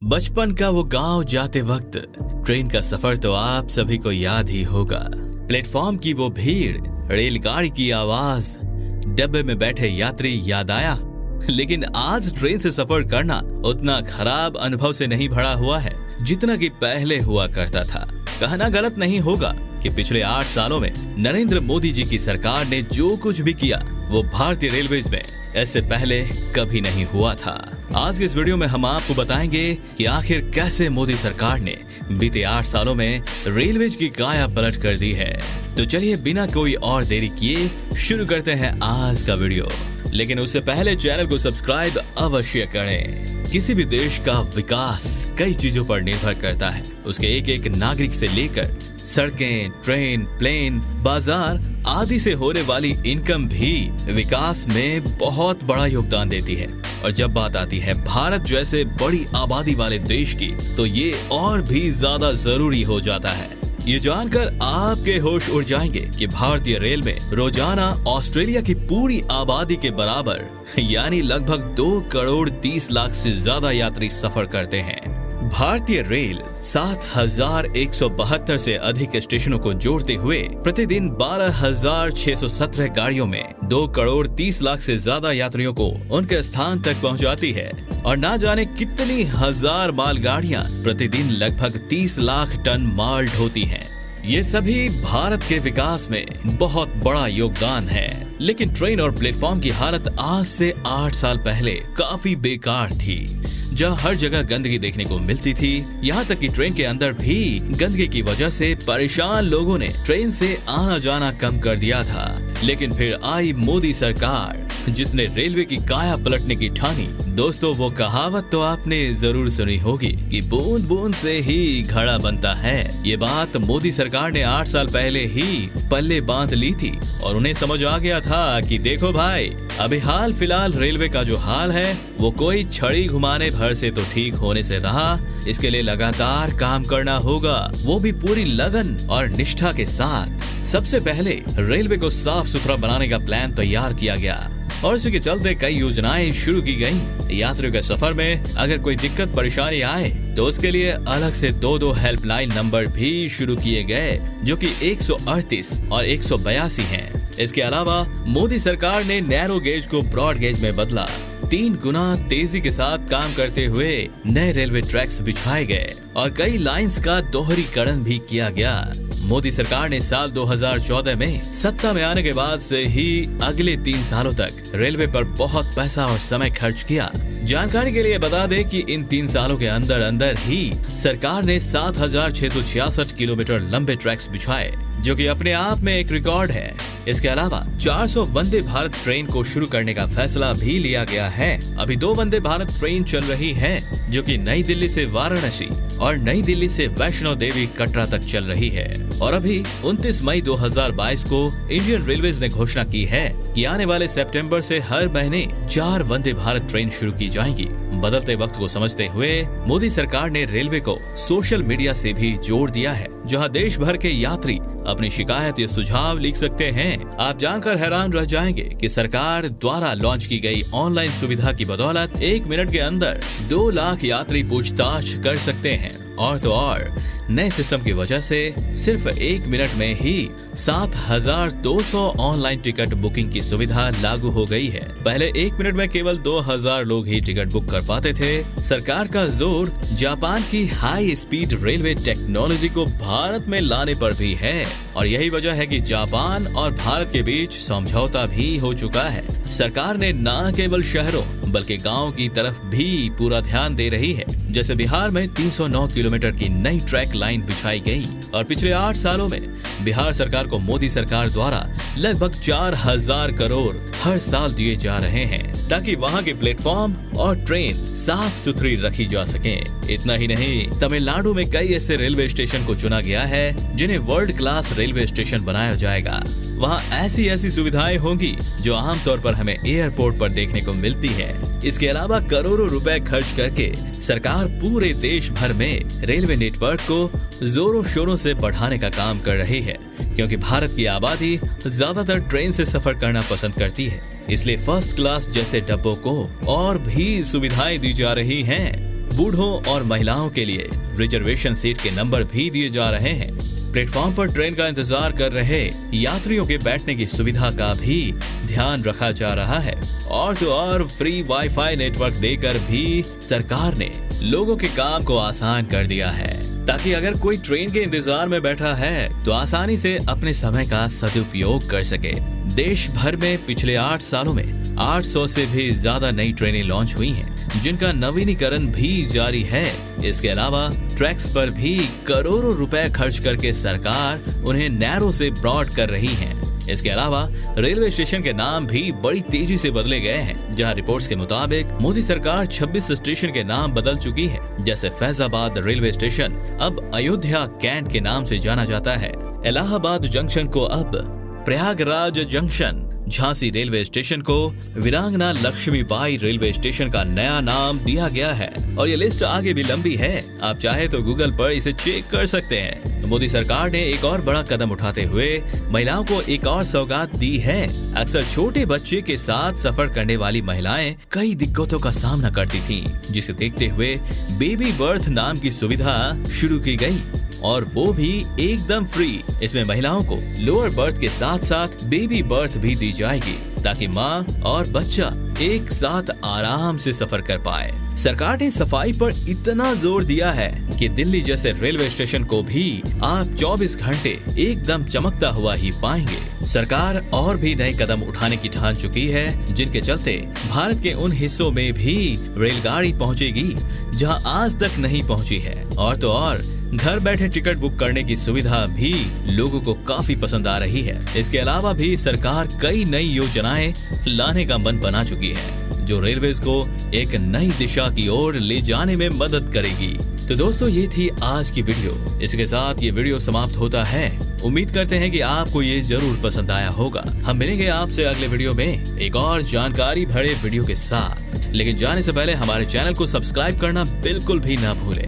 बचपन का वो गांव जाते वक्त ट्रेन का सफर तो आप सभी को याद ही होगा। प्लेटफॉर्म की वो भीड़, रेलगाड़ी की आवाज, डब्बे में बैठे यात्री याद आया। लेकिन आज ट्रेन से सफर करना उतना खराब अनुभव से नहीं भरा हुआ है जितना कि पहले हुआ करता था। कहना गलत नहीं होगा कि पिछले 8 सालों में नरेंद्र मोदी जी की सरकार ने जो कुछ भी किया वो भारतीय रेलवेज में इससे पहले कभी नहीं हुआ था। आज के इस वीडियो में हम आपको बताएंगे कि आखिर कैसे मोदी सरकार ने बीते 8 सालों में रेलवेज की काया पलट कर दी है। तो चलिए बिना कोई और देरी किए शुरू करते हैं आज का वीडियो। लेकिन उससे पहले चैनल को सब्सक्राइब अवश्य करें। किसी भी देश का विकास कई चीजों पर निर्भर करता है। उसके एक एक नागरिक से लेकर सड़कें, ट्रेन, प्लेन, बाजार आदि से होने वाली इनकम भी विकास में बहुत बड़ा योगदान देती है। और जब बात आती है भारत जैसे बड़ी आबादी वाले देश की, तो ये और भी ज्यादा जरूरी हो जाता है। ये जानकर आपके होश उड़ जाएंगे कि भारतीय रेल में रोजाना ऑस्ट्रेलिया की पूरी आबादी के बराबर यानी लगभग 2 करोड़ 30 लाख से ज्यादा यात्री सफर करते हैं। भारतीय रेल 7,172 से अधिक स्टेशनों को जोड़ते हुए प्रतिदिन 12,617 गाड़ियों में 2 करोड़ 30 लाख से ज्यादा यात्रियों को उनके स्थान तक पहुंचाती है। और ना जाने कितनी हजार मालगाड़ियां प्रतिदिन लगभग 30 लाख टन माल ढोती हैं। ये सभी भारत के विकास में बहुत बड़ा योगदान है। लेकिन ट्रेन और प्लेटफॉर्म की हालत आज से 8 साल पहले काफी बेकार थी, जहाँ हर जगह गंदगी देखने को मिलती थी। यहाँ तक कि ट्रेन के अंदर भी गंदगी की वजह से परेशान लोगों ने ट्रेन से आना जाना कम कर दिया था। लेकिन फिर आई मोदी सरकार जिसने रेलवे की काया पलटने की ठानी। दोस्तों, वो कहावत तो आपने जरूर सुनी होगी कि बूंद बूंद से ही घड़ा बनता है। ये बात मोदी सरकार ने 8 साल पहले ही पल्ले बांध ली थी और उन्हें समझ आ गया था कि देखो भाई, अभी हाल फिलहाल रेलवे का जो हाल है वो कोई छड़ी घुमाने भर से तो ठीक होने से रहा। इसके लिए लगातार काम करना होगा, वो भी पूरी लगन और निष्ठा के साथ। सबसे पहले रेलवे को साफ सुथरा बनाने का प्लान तैयार किया गया और इसी के चलते कई योजनाएं शुरू की गयी। यात्रियों के सफर में अगर कोई दिक्कत परेशानी आए तो उसके लिए अलग से 2 हेल्पलाइन नंबर भी शुरू किए गए, जो कि 138 और 182 हैं। इसके अलावा मोदी सरकार ने नैरो गेज को ब्रॉड गेज में बदला। 3 गुना तेजी के साथ काम करते हुए नए रेलवे ट्रैक्स बिछाए गए और कई लाइंस का दोहरीकरण भी किया गया। मोदी सरकार ने साल 2014 में सत्ता में आने के बाद से ही अगले 3 सालों तक रेलवे पर बहुत पैसा और समय खर्च किया। जानकारी के लिए बता दें कि इन 3 सालों के अंदर अंदर ही सरकार ने 7,666 किलोमीटर लंबे ट्रैक्स बिछाए, जो कि अपने आप में एक रिकॉर्ड है। इसके अलावा 400 वंदे भारत ट्रेन को शुरू करने का फैसला भी लिया गया है। अभी 2 वंदे भारत ट्रेन चल रही हैं, जो कि नई दिल्ली से वाराणसी और नई दिल्ली से वैष्णो देवी कटरा तक चल रही है। और अभी 29 मई 2022 को इंडियन रेलवेज ने घोषणा की है कि आने वाले सितंबर से हर महीने 4 वंदे भारत ट्रेन शुरू की जाएंगी। बदलते वक्त को समझते हुए मोदी सरकार ने रेलवे को सोशल मीडिया से भी जोड़ दिया है, जहां देश भर के यात्री अपनी शिकायत या सुझाव लिख सकते हैं। आप जानकर हैरान रह जाएंगे कि सरकार द्वारा लॉन्च की गई ऑनलाइन सुविधा की बदौलत 1 मिनट के अंदर 2 लाख यात्री पूछताछ कर सकते हैं। और तो और नए सिस्टम की वजह से सिर्फ 1 मिनट में ही 7,200 ऑनलाइन टिकट बुकिंग की सुविधा लागू हो गई है। पहले 1 मिनट में केवल 2,000 लोग ही टिकट बुक कर पाते थे। सरकार का जोर जापान की हाई स्पीड रेलवे टेक्नोलॉजी को भारत में लाने पर भी है और यही वजह है कि जापान और भारत के बीच समझौता भी हो चुका है। सरकार ने न केवल शहरों बल्कि गाँव की तरफ भी पूरा ध्यान दे रही है। जैसे बिहार में 309 किलोमीटर की नई ट्रैक लाइन बिछाई गई और पिछले 8 सालों में बिहार सरकार को मोदी सरकार द्वारा लगभग 4,000 करोड़ हर साल दिए जा रहे हैं, ताकि वहां के प्लेटफॉर्म और ट्रेन साफ सुथरी रखी जा सके। इतना ही नहीं, तमिलनाडु में कई ऐसे रेलवे स्टेशन को चुना गया है जिन्हें वर्ल्ड क्लास रेलवे स्टेशन बनाया जाएगा। वहाँ ऐसी सुविधाएं होंगी जो आमतौर पर हमें एयरपोर्ट पर देखने को मिलती है। इसके अलावा करोड़ों रुपए खर्च करके सरकार पूरे देश भर में रेलवे नेटवर्क को जोरों शोरों से बढ़ाने का काम कर रही है, क्योंकि भारत की आबादी ज्यादातर ट्रेन से सफर करना पसंद करती है। इसलिए फर्स्ट क्लास जैसे डब्बों को और भी सुविधाएं दी जा रही हैं। बूढ़ों और महिलाओं के लिए रिजर्वेशन सीट के नंबर भी दिए जा रहे हैं। प्लेटफॉर्म पर ट्रेन का इंतजार कर रहे यात्रियों के बैठने की सुविधा का भी ध्यान रखा जा रहा है। और तो और फ्री वाईफाई नेटवर्क देकर भी सरकार ने लोगों के काम को आसान कर दिया है, ताकि अगर कोई ट्रेन के इंतजार में बैठा है तो आसानी से अपने समय का सदुपयोग कर सके। देश भर में पिछले 8 सालों में 800 से भी ज्यादा नई ट्रेनें लॉन्च हुई हैं, जिनका नवीनीकरण भी जारी है। इसके अलावा ट्रैक्स पर भी करोड़ों रुपए खर्च करके सरकार उन्हें नैरो से ब्रॉड कर रही है। इसके अलावा रेलवे स्टेशन के नाम भी बड़ी तेजी से बदले गए हैं, जहां रिपोर्ट्स के मुताबिक मोदी सरकार 26 स्टेशन के नाम बदल चुकी है। जैसे फैजाबाद रेलवे स्टेशन अब अयोध्या कैंट के नाम से जाना जाता है। इलाहाबाद जंक्शन को अब Prayagraj junction, Jhansi railway station को वीरांगना लक्ष्मीबाई रेलवे स्टेशन का नया नाम दिया गया है। और ये लिस्ट आगे भी लंबी है, आप चाहे तो गूगल पर इसे चेक कर सकते हैं। तो मोदी सरकार ने एक और बड़ा कदम उठाते हुए महिलाओं को एक और सौगात दी है। अक्सर छोटे बच्चे के साथ सफर करने वाली महिलाएं कई दिक्कतों का सामना करती थीं, जिसे देखते हुए बेबी बर्थ नाम की सुविधा शुरू की गई, और वो भी एकदम फ्री। इसमें महिलाओं को लोअर बर्थ के साथ साथ बेबी बर्थ भी दी जाएगी, ताकि माँ और बच्चा एक साथ आराम से सफर कर पाए। सरकार ने सफाई पर इतना जोर दिया है कि दिल्ली जैसे रेलवे स्टेशन को भी आप 24 घंटे एकदम चमकता हुआ ही पाएंगे। सरकार और भी नए कदम उठाने की ठान चुकी है, जिनके चलते भारत के उन हिस्सों में भी रेलगाड़ी पहुंचेगी जहां आज तक नहीं पहुंची है। और तो और घर बैठे टिकट बुक करने की सुविधा भी लोगों को काफी पसंद आ रही है। इसके अलावा भी सरकार कई नई योजनाएं लाने का मन बना चुकी है, जो रेलवेज को एक नई दिशा की ओर ले जाने में मदद करेगी। तो दोस्तों, ये थी आज की वीडियो। इसके साथ ये वीडियो समाप्त होता है। उम्मीद करते हैं कि आपको ये जरूर पसंद आया होगा। हम मिलेंगे आपसे अगले वीडियो में एक और जानकारी भरे वीडियो के साथ। लेकिन जाने से पहले हमारे चैनल को सब्सक्राइब करना बिल्कुल भी ना भूलें।